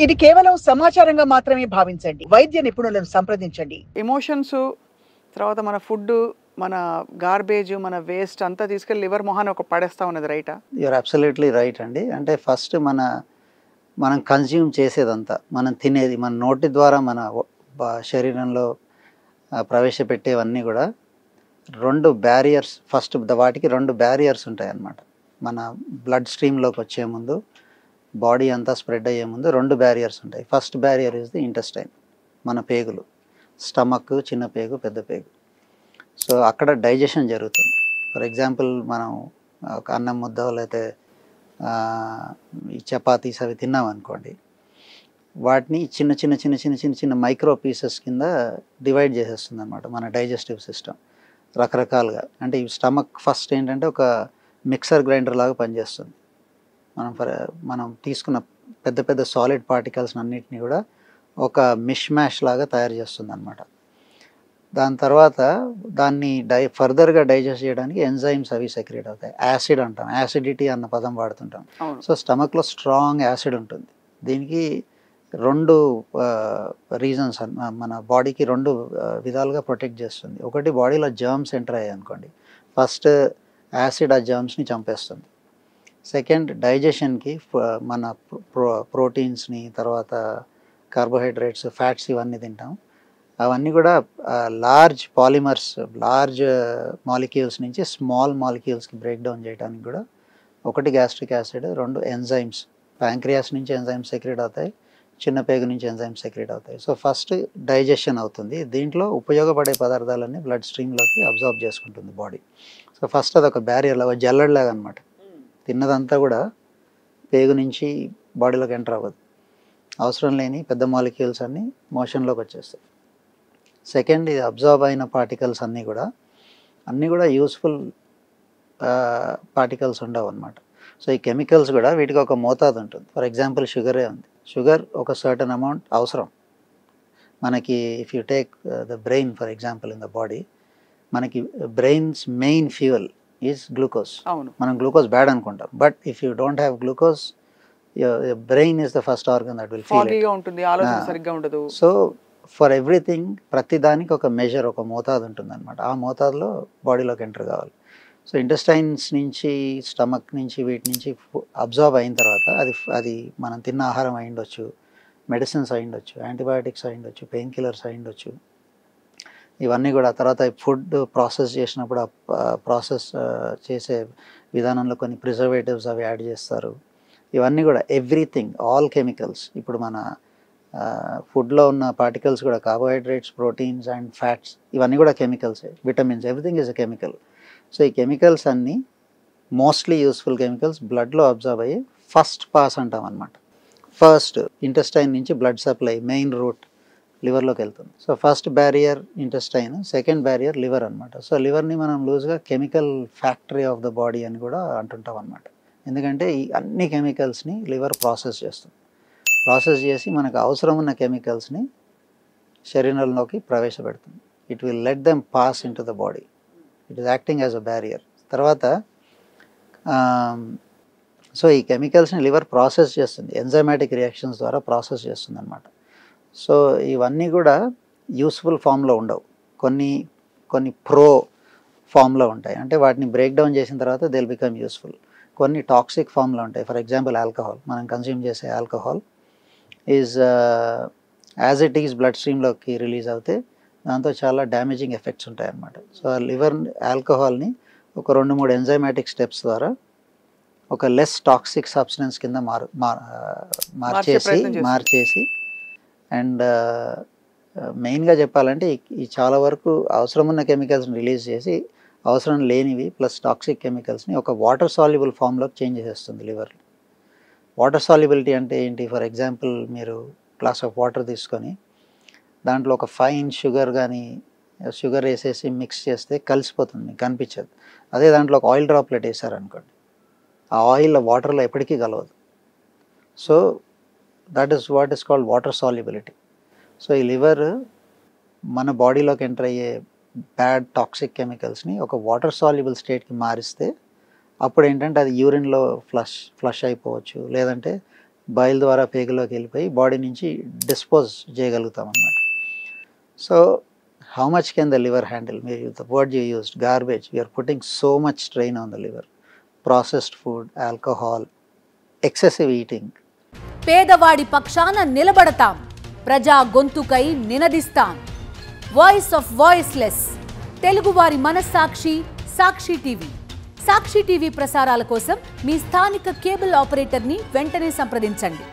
ఇది కేవలం సమాచారంగా మాత్రమే భావించండి. వైద్య నిపుణులను సంప్రదించండి. ఎమోషన్స్, తర్వాత మన ఫుడ్, మన గార్బేజ్, మన వేస్ట్ అంతా తీసుకెళ్ళి లివర్ మొహాన ఒక పడేస్తా ఉన్నది, రైటా? యూఆర్ అబ్సల్యూట్లీ రైట్ అండి. అంటే ఫస్ట్ మనం కన్జ్యూమ్ చేసేదంతా, మనం తినేది, మన నోటి ద్వారా మన శరీరంలో ప్రవేశపెట్టేవన్నీ కూడా 2 బ్యారియర్స్, ఫస్ట్ వాటికి 2 బ్యారియర్స్ ఉంటాయన్నమాట. మన బ్లడ్ స్ట్రీమ్లోకి వచ్చే ముందు, బాడీ అంతా స్ప్రెడ్ అయ్యే ముందు 2 బ్యారియర్స్ ఉంటాయి. First barrier is the intestine, మన పేగులు, స్టమక్, చిన్న పేగు, పెద్ద పేగు. సో అక్కడ డైజెషన్ జరుగుతుంది. ఫర్ ఎగ్జాంపుల్ మనం ఒక అన్నం ముద్ద లేకపోతే ఈ చపాతీస్ అవి తిన్నామనుకోండి, వాటిని చిన్న చిన్న చిన్న చిన్న చిన్న చిన్న మైక్రో పీసెస్ కింద డివైడ్ చేసేస్తుంది అనమాట మన డైజెస్టివ్ సిస్టమ్ రకరకాలుగా. అంటే ఈ స్టమక్ ఫస్ట్ ఏంటంటే ఒక మిక్సర్ గ్రైండర్ లాగా పనిచేస్తుంది. మనం తీసుకున్న పెద్ద పెద్ద సాలిడ్ పార్టికల్స్ అన్నిటిని కూడా ఒక మిష్ మ్యాష్ లాగా తయారు చేస్తుంది అనమాట. దాని తర్వాత దాన్ని ఫర్దర్గా డైజెస్ట్ చేయడానికి ఎంజైమ్స్ అవి సెక్రేట్ అవుతాయి. యాసిడ్ అంటాం, యాసిడిటీ అన్న పదం వాడుతుంటాం. సో స్టమక్లో స్ట్రాంగ్ యాసిడ్ ఉంటుంది. దీనికి 2 రీజన్స్, మన బాడీకి 2 విధాలుగా ప్రొటెక్ట్ చేస్తుంది. ఒకటి, బాడీలో జర్మ్స్ ఎంటర్ అయ్యాయి అనుకోండి, ఫస్ట్ యాసిడ్ ఆ జర్మ్స్ని చంపేస్తుంది. సెకండ్, డైజెషన్కి మన ప్రోటీన్స్ని, తర్వాత కార్బోహైడ్రేట్స్, ఫ్యాట్స్ ఇవన్నీ తింటాం. అవన్నీ కూడా లార్జ్ పాలిమర్స్, లార్జ్ మాలిక్యూల్స్ నుంచి స్మాల్ మాలిక్యూల్స్కి బ్రేక్ డౌన్ చేయడానికి కూడా ఒకటి గ్యాస్ట్రిక్ యాసిడ్, 2 ఎంజైమ్స్. ప్యాంక్రియాస్ నుంచి ఎంజైమ్స్ సెక్రెట్ అవుతాయి, చిన్న పేగు నుంచి ఎంజైమ్స్ సెక్రెట్ అవుతాయి. సో ఫస్ట్ డైజెషన్ అవుతుంది. దీంట్లో ఉపయోగపడే పదార్థాలన్నీ బ్లడ్ స్ట్రీమ్లోకి అబ్జార్బ్ చేసుకుంటుంది బాడీ. సో ఫస్ట్ అదొక బ్యారియర్ లాగా, జల్లెడలాగా అనమాట. తిన్నదంతా కూడా పేగు నుంచి బాడీలోకి ఎంటర్ అవ్వదు. అవసరం లేని పెద్ద మాలిక్యూల్స్ అన్నీ మోషన్లోకి వచ్చేస్తాయి. సెకండ్, ఇది అబ్జార్బ్ అయిన పార్టికల్స్ అన్నీ కూడా యూస్ఫుల్ పార్టికల్స్ ఉండవు అనమాట. సో ఈ కెమికల్స్ కూడా వీటికి ఒక మోతాదు ఉంటుంది. ఫర్ ఎగ్జాంపుల్ షుగరే ఉంది. షుగర్ ఒక సర్టన్ అమౌంట్ అవసరం మనకి. If you take the brain for example in the body, మనకి brains main fuel is glucose. మనం గ్లూకోజ్ బ్యాడ్ అనుకుంటాం, but if you don't have glucose, brain is the first organ that will feel it. So for everything, ప్రతి దానికి ఒక measure, ఒక మోతాదు ఉంటుంది అనమాట. ఆ మోతాదులో బాడీలోకి ఎంటర్ కావాలి. సో ఇంటెస్టైన్స్ నుంచి, స్టమక్ నుంచి, వీటి నుంచి అబ్జార్బ్ అయిన తర్వాత అది మనం తిన్న ఆహారం అయి ఉండొచ్చు, మెడిసిన్స్ అయి ఉండొచ్చు, యాంటీబయాటిక్స్ అయి ఉండొచ్చు, పెయిన్ కిల్లర్స్ అయి ఉండొచ్చు. ఇవన్నీ కూడా తర్వాత ఫుడ్ ప్రాసెస్ చేసినప్పుడు ప్రాసెస్ చేసే విధానంలో కొన్ని ప్రిజర్వేటివ్స్ అవి యాడ్ చేస్తారు. ఇవన్నీ కూడా ఎవ్రీథింగ్, ఆల్ కెమికల్స్. ఇప్పుడు మన ఫుడ్లో ఉన్న పార్టికల్స్ కూడా కార్బోహైడ్రేట్స్, ప్రోటీన్స్ అండ్ ఫ్యాట్స్, ఇవన్నీ కూడా కెమికల్సే. Vitamins, everything is a chemical. So ఈ కెమికల్స్ అన్నీ మోస్ట్లీ యూస్ఫుల్ కెమికల్స్ బ్లడ్లో అబ్జర్వ్ అయ్యి ఫస్ట్ పాస్ అంటాం అనమాట. ఫస్ట్ ఇంటెస్టైన్ నుంచి బ్లడ్ సప్లై మెయిన్ రూట్ లివర్లోకి వెళ్తుంది. So first barrier intestine, second barrier liver అనమాట. సో లివర్ని మనం లూజ్గా chemical factory of the body అని కూడా అంటుంటాం అనమాట. ఎందుకంటే ఈ అన్ని కెమికల్స్ని లివర్ ప్రాసెస్ చేస్తుంది. ప్రాసెస్ చేసి మనకు అవసరం ఉన్న కెమికల్స్ని శరీరంలోకి ప్రవేశపెడుతుంది. It will let them pass in to the body. It is acting as a barrier. తర్వాత సో ఈ కెమికల్స్ని లివర్ ప్రాసెస్ చేస్తుంది, ఎంజైమాటిక్ రియాక్షన్స్ ద్వారా ప్రాసెస్ చేస్తుంది అనమాట. సో ఇవన్నీ కూడా యూస్ఫుల్ ఫామ్లో ఉండవు, కొన్ని ప్రో ఫామ్లో ఉంటాయి. అంటే వాటిని బ్రేక్ డౌన్ చేసిన తర్వాత దే విల్ బికమ్ యూస్ఫుల్. కొన్ని టాక్సిక్ ఫామ్లో ఉంటాయి. ఫర్ ఎగ్జాంపుల్ ఆల్కహాల్, మనం కన్స్యూమ్ చేసే alcohol is as it is blood స్ట్రీమ్లోకి రిలీజ్ అవుతే దాంతో చాలా డ్యామేజింగ్ ఎఫెక్ట్స్ ఉంటాయి అన్నమాట. సో ఆ లివర్ ఆల్కహాల్ని ఒక 2-3 ఎంజైమాటిక్ స్టెప్స్ ద్వారా ఒక లెస్ టాక్సిక్ సబ్స్టెన్స్ కింద మార్చేసి అండ్ మెయిన్గా చెప్పాలంటే ఈ చాలా వరకు అవసరం ఉన్న కెమికల్స్ని రిలీజ్ చేసి అవసరం లేనివి ప్లస్ టాక్సిక్ కెమికల్స్ని ఒక వాటర్ సాల్యుబుల్ ఫామ్లోకి చేంజ్ చేసేస్తుంది లివర్. వాటర్ సాల్యుబిలిటీ అంటే ఏంటి? ఫర్ ఎగ్జాంపుల్ మీరు గ్లాస్ ఆఫ్ వాటర్ తీసుకొని దాంట్లో ఒక ఫైన్ షుగర్ వేసేసి మిక్స్ చేస్తే కలిసిపోతుంది, మీకు కనిపించదు. అదే దాంట్లో ఒక ఆయిల్ డ్రాప్లెట్ వేసారనుకోండి, ఆ ఆయిల్ వాటర్లో ఎప్పటికీ కలవదు. So that is what is called water solubility. So ఈ లివర్ మన బాడీలోకి ఎంటర్ అయ్యే బ్యాడ్ టాక్సిక్ కెమికల్స్ని ఒక వాటర్ సాల్యుబుల్ స్టేట్కి మారిస్తే అప్పుడు ఏంటంటే అది యూరిన్లో ఫ్లష్ అయిపోవచ్చు, లేదంటే బాయిల్ ద్వారా పేగులోకి వెళ్ళిపోయి బాడీ నుంచి డిస్పోజ్ చేయగలుగుతాం అన్నమాట. So how much can the liver handle? Maybe the word you used, garbage. We are putting so much strain on the liver. Processed food, alcohol, excessive eating. పేదవాడి పక్షాన నిలబడతాం, ప్రజా గొంతుకై నినదిస్తాం. వాయిస్ ఆఫ్ వాయిస్లెస్, తెలుగువారి మనస్సాక్షి, సాక్షి TV. సాక్షి TV ప్రసారాల కోసం మీ స్థానిక cable ఆపరేటర్ని వెంటనే సంప్రదించండి.